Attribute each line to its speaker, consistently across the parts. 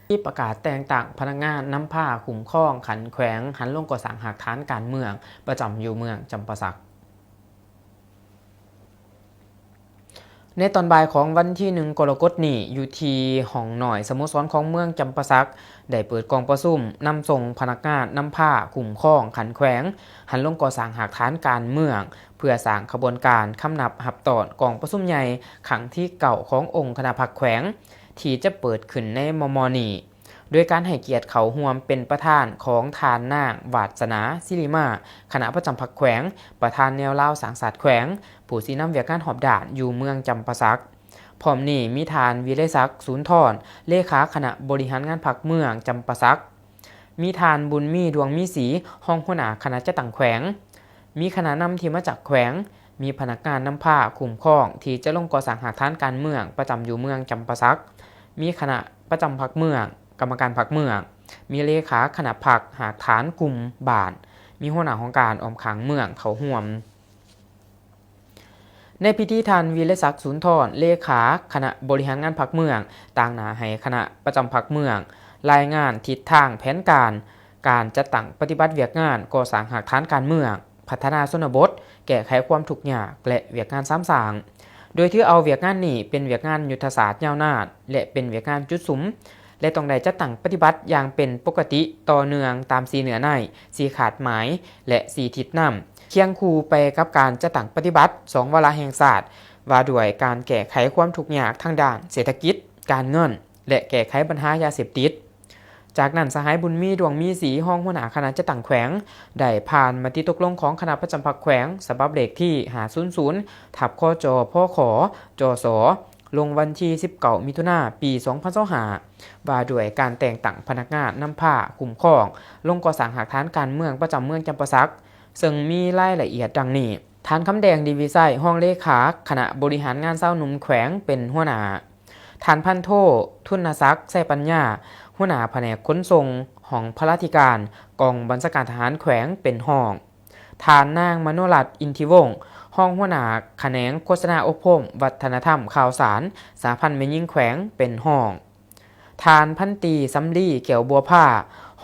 Speaker 1: ที่ประกาศแต่งตั้งพนักงานนำผ้าคุ้มครองขันแขวงหันลงก่อสร้างหากฐานการเมืองประจำอยู่เมืองจำปาสักในตอนบ่ายของวันที่1กรกฎาคมนี้อยู่ที่ห้องหน่อยสโมสรของเมืองจำปาสักได้เปิดกองประชุมนำส่งพนักงานนำผ้าคุ้มครองขันแขวงหันลงก่อสร้างหากฐานการเมืองเพื่อสร้างขบวนการคำนับหับตอนกองประชุมใหญ่ครั้งที่เก่าขององค์คณะพรรคแขวงที่จะเปิดขึ้นในมม.นี้โดยการให้เกียรติเขาร่วมเป็นประธานของทานนางวาสนาศิริมาคณะประจำพรรคแขวงประธานแนวเล่าสังสรรค์แขวงผู้สีน้ำเวียกงานหอบด่านอยู่เมืองจำปาสักพร้อมนี้มีทานวิไลศักดิ์ศูนย์ทรเลขาคณะบริหารงานพรรคเมืองจำปาสักมีทานบุญมีดวงมีสีห้องหัวหน้าคณะจัดตั้งแขวงมีคณะนำที่มาจากแขวงมีพนักงานนำผ้าคุ้มครองที่จะลงก่อสร้างหากฐานการเมืองประจำอยู่เมืองจำปาสักมีคณะประจำพรรคเมืองกรรมการพรรคเมืองมีเลขาคณะพรรคหากฐานกลุ่มบ้านมีหัวหน้าของการออมขังเมืองเขาห่วมในพิธีทานวีรศักดิ์ศูนย์ทรเลขาคณะบริหารงานพรรคเมืองต่างหน้าให้คณะประจำพรรคเมืองรายงานทิศทางแผนการจัดตั้งปฏิบัติเวียกงานก่อสร้างหากฐานการเมืองพัฒนาชนบทแก้ไขความทุกข์ยากและเวียกงานซ้ำซากโดยที่เอาเวียกงานนี้เป็นเวียกงานยุทธศาสตร์ยาวนานและเป็นเวียกงานจุดสุมและต้องได้จัดตั้งปฏิบัติอย่างเป็นปกติต่อเนื่องตามสีเหนือในสีขาดหมายและสีทิศนำเคียงคู่ไปกับการจัดตั้งปฏิบัติ2วาระแห่งชาติว่าด้วยการแก้ไขความทุกข์ยากทางด้านเศรษฐกิจการเงินและแก้ไขปัญหายาเสพติดจากนั้นสหายบุญมีดวงมีสีห้องหัวหน้าคณะจัดตั้งแขวงได้ผ่านมติตกลงของคณะประจำพรรคแขวงฉบับเลขที่500ทับคจพขจสลงวันที่19มิถุนายนปี2025ว่าด้วยการแต่งตั้งพนักงานนำผ้าคุ้มครองลงก่อสร้างหากฐานการเมืองประจำเมืองจำปาสักซึ่งมีรายละเอียดดังนี้ฐานคำแดงดีวิไซห้องเลขาคณะบริหารงานเศร้าหนุ่มแขวงเป็นหัวหน้าฐานพันโททุนศักดิ์ไส้ปัญญาหัวหน้าแผนกขนส่งห้องพระราธิการกองบัญชาการทหารแขวงเป็นห้องฐานนางมโนรัตน์อินทิวงศ์ห้องหัวหน้าแขนงโฆษณาอบรมวัฒนธรรมข่าวสารสาพันธ์แม่ยิ่งแขวงเป็นห้องฐานพันตีสำลีเกี่ยวบัวผ้า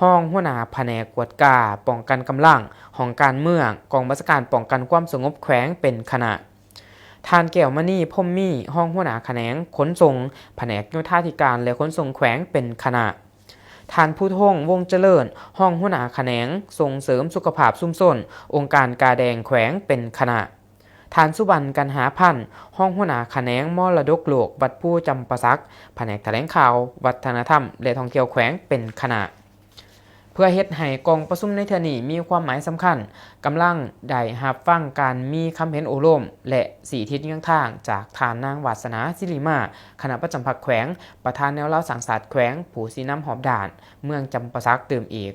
Speaker 1: ห้องหัวหน้าแผนกกวดกาป้องกันกำลังห้องการเมืองกองบัญชาการป้องกันความสงบแขวงเป็นคณะฐานแก้วมณีพรหมมีห้องหัวหน้าแขนงขนส่งแผนกโยธาธิการและขนส่งแขวงเป็นคณะฐานผู้ท่งวงเจริญห้องหัวหน้าแขนงส่งเสริมสุขภาพซุ่มซ่นองค์การกาแดงแขวงเป็นคณะฐานสุวรรณกันหาพันธ์ห้องหัวหน้าแขนงมรดกโลกวัดผู้จำปาสักแผนกแถลงข่าววัฒนธรรมและท่องเที่ยวแขวงเป็นคณะเพื่อเฮ็ดให้กองประชุมในเทื่อนี้มีความหมายสำคัญกำลังได้รับฟังการมีคำเห็นโอโลมและสีทิศยังทางจากทานนางวาสนาศิริมาคณะประจำพรรคแขวงประธานแนวเล่าสังสรรค์แขวงผู้สีน้ำหอบด่านเมืองจำปาสักเติมอีก